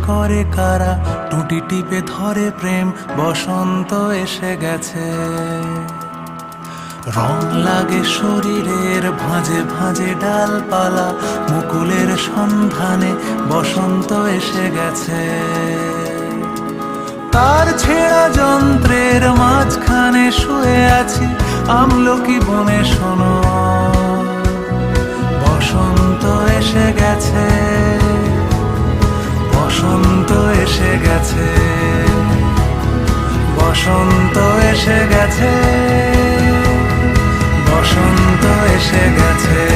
করে কারা, টুটি টিপে ধরে প্রেম, বসন্ত এসে গেছে। রং লাগে শরীরের ভাঁজে ভাঁজে ডালপালা, মুকুলের সন্ধানে বসন্ত এসে গেছে। তার ছেঁড়া যন্ত্রের মাঝখানে শুয়ে আছি, আমলকি বনে শোনো, বসন্ত এসে গেছে, বসন্ত এসে গেছে, বসন্ত এসে গেছে, বসন্ত এসে গেছে।